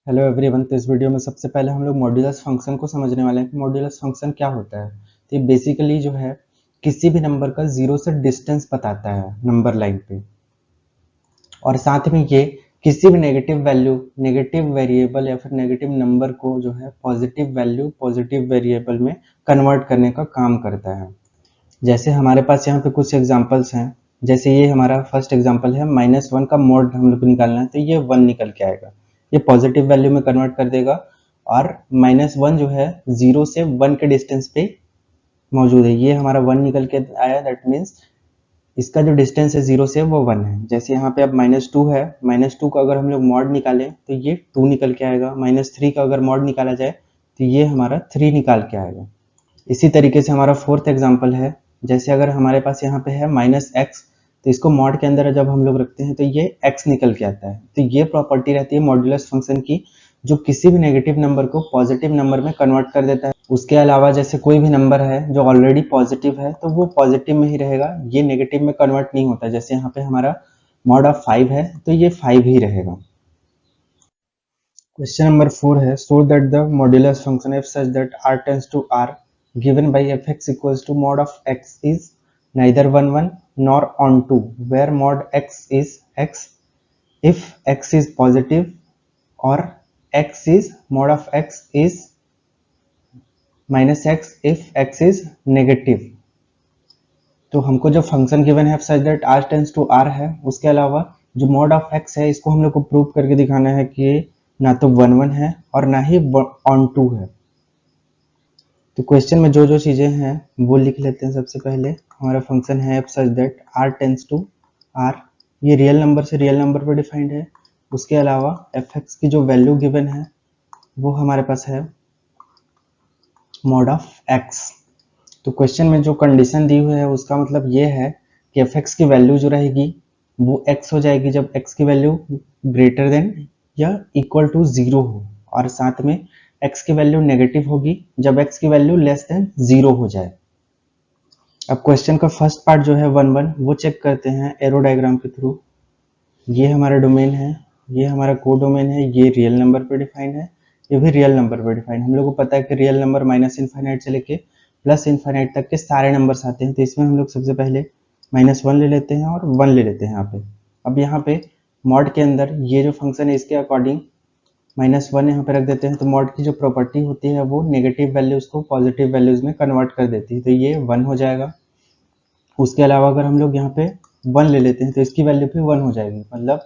Hello everyone. तो इस video में सबसे पहले हम लोग मॉड्यूलस फंक्शन को समझने वाले हैं कि मॉड्यूलस फंक्शन क्या होता है। तो ये बेसिकली जो है किसी भी नंबर का जीरो से डिस्टेंस बताता है नंबर लाइन पे, और साथ में ये किसी भी नेगेटिव वैल्यू, नेगेटिव वेरिएबल या फिर नेगेटिव नंबर को जो है पॉजिटिव वैल्यू, पॉजिटिव वेरिएबल में कन्वर्ट करने का काम करता है। जैसे हमारे पास यहाँ पे कुछ एग्जांपल्स हैं। जैसे ये हमारा फर्स्ट एग्जांपल है, -1 का मोड हम लोग को निकालना है, तो ये 1 निकल के आएगा। ये पॉजिटिव वैल्यू में कन्वर्ट कर देगा, और -1 जो है 0 से 1 के डिस्टेंस पे मौजूद है। ये हमारा 1 निकल के आया, दैट मीन्स इसका जो डिस्टेंस है 0 से वो 1 है। जैसे यहाँ पे अब -2 है, -2 का अगर हम लोग मॉड निकालें तो ये 2 निकल के आएगा। -3 का अगर मॉड निकाला जाए तो ये हमारा 3 निकाल के आएगा। इसी तरीके से हमारा फोर्थ एग्जांपल है। जैसे अगर हमारे पास यहाँ पे है -x, तो इसको मॉड के अंदर जब हम लोग रखते हैं तो ये x निकल के आता है। तो ये प्रॉपर्टी रहती है मॉड्यूलस फंक्शन की, जो किसी भी नेगेटिव नंबर को पॉजिटिव नंबर में कन्वर्ट कर देता है। उसके अलावा जैसे कोई भी नंबर है जो ऑलरेडी पॉजिटिव है तो वो पॉजिटिव में ही रहेगा, ये नेगेटिव में कन्वर्ट नहीं होता। जैसे यहाँ पे हमारा मॉड ऑफ 5 है तो ये 5 ही रहेगा। Question number 4 है, show that the modulus function f such that r tends to r given by fx equals to mod of x is neither 1 1 nor on 2, where mod x is x if x is positive or x is mod of x is minus x if x is negative। तो हमको जो function given है such that r tends to r है, उसके अलावा जो mod of x है इसको हम लोग को प्रूव करके दिखाना है कि ना तो 1 1 है और ना ही ऑन 2 है। तो क्वेश्चन में जो जो चीजें हैं वो लिख लेते हैं। सबसे पहले हमारा फंक्शन है f such that r tends to r, ये रियल नंबर से रियल नंबर पर डिफाइंड है। उसके अलावा fx की जो वैल्यू गिवन है वो हमारे पास है मॉड ऑफ x। तो क्वेश्चन में जो कंडीशन दी हुई है उसका मतलब ये है कि fx की वैल्यू जो रहेगी वो x हो जाएगी जब x की वैल्यू ग्रेटर देन या इक्वल टू 0 हो, और साथ में x की वैल्यू नेगेटिव होगी जब x की वैल्यू लेस देन 0 हो जाए। अब क्वेश्चन का फर्स्ट पार्ट जो है 1 1 वो चेक करते हैं एरो डायग्राम के थ्रू। ये हमारा डोमेन है, ये हमारा को डोमेन है, ये रियल नंबर पे डिफाइंड है, ये भी रियल नंबर पे डिफाइंड। हम लोग को पता है कि रियल नंबर -∞ से लेके +∞ तक के सारे नंबर्स आते हैं। तो इसमें हम लोग सबसे पहले -1 ले लेते हैं और 1 ले लेते हैं यहाँ पे। अब यहाँ पे मॉड के अंदर ये जो फंक्शन है इसके अकॉर्डिंग -1 यहाँ पे रख देते हैं। तो मॉड की जो प्रॉपर्टी होती है वो नेगेटिव वैल्यूज को पॉजिटिव वैल्यूज में कन्वर्ट कर देती है, तो ये 1 हो जाएगा। उसके अलावा अगर हम लोग यहाँ पे 1 ले लेते हैं तो इसकी वैल्यू भी 1 हो जाएगी। मतलब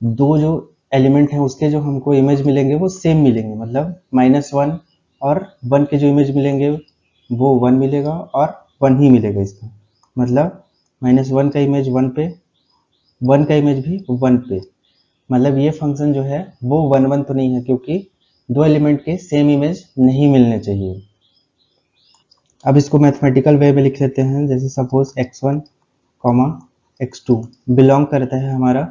दो जो एलिमेंट हैं उसके जो हमको इमेज मिलेंगे वो सेम मिलेंगे। मतलब -1 और 1 के जो इमेज मिलेंगे वो 1 मिलेगा और 1 ही मिलेगा इसका। मतलब -1 का इमेज 1 पे, 1 का इमेज भी 1 पे। मतलब ये फंक्शन जो है वो 1 1 तो नहीं है, क्योंकि दो एलिमेंट के सेम इमेज नहीं मिलने चाहिए। अब इसको मैथमेटिकल वे में लिख लेते हैं। जैसे सपोज x1, x2 बिलोंग करता है हमारा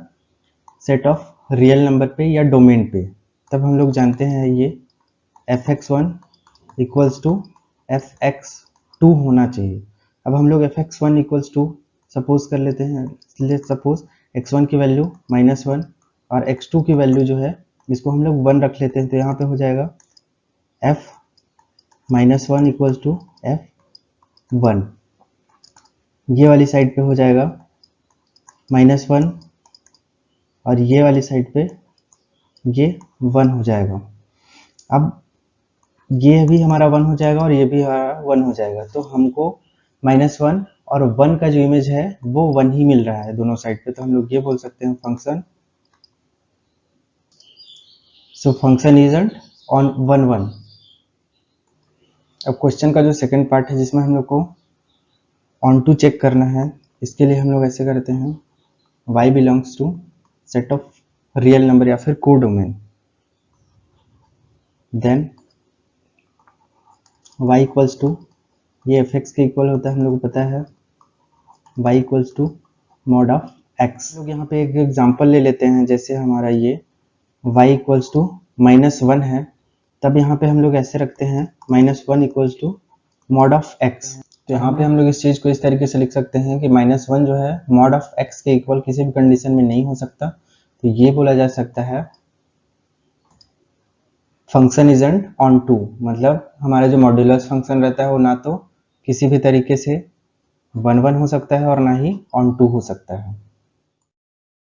सेट ऑफ रियल नंबर पे या डोमेन पे, तब हम लोग जानते हैं ये fx1 इक्वल्स टू fx2 होना चाहिए। अब हम लोग fx1 इक्वल्स टू सपोज कर लेते हैं। लेट्स सपोज x1 की वैल्यू -1 और x2 की वैल्यू जो है इसको हम लोग 1 रख लेते हैं। तो यहाँ पे हो जाएगा f -1 इक्वल्स टू f1। ये वाली साइड पे हो जाएगा -1 और ये वाली साइड पे ये 1 हो जाएगा। अब ये भी हमारा 1 हो जाएगा और ये भी हमारा 1 हो जाएगा। तो हमको -1 और 1 का जो इमेज है वो 1 ही मिल रहा है दोनों साइड पे। तो हम लोग ये बोल सकते हैं function, so function isn't on 1 1। अब क्वेश्चन का जो सेकंड पार्ट है जिसमें हम लोग को ऑन टू चेक करना है, इसके लिए हम लोग ऐसे करते हैं y belongs to set of real number या फिर codomain, then y equals to, ये fx के इक्वल होता है हम लोग को पता है, y equals to mod of x। लोग यहाँ पे एक एग्जांपल ले लेते हैं। जैसे हमारा ये y इक्वल्स टू -1 है, तब यहाँ पे हम लोग ऐसे रखते हैं -1 equals to mod of x। तो यहाँ पे हम लोग इस चीज को इस तरीके से लिख सकते हैं कि -1 जो है मॉड ऑफ x के इक्वल किसी भी कंडीशन में नहीं हो सकता। तो ये बोला जा सकता है फंक्शन इजंट ऑन टू, मतलब हमारा जो मॉड्यूलस फंक्शन रहता है वो ना तो किसी भी तरीके से 1 1 हो सकता है और ना ही ऑन टू हो सकता है।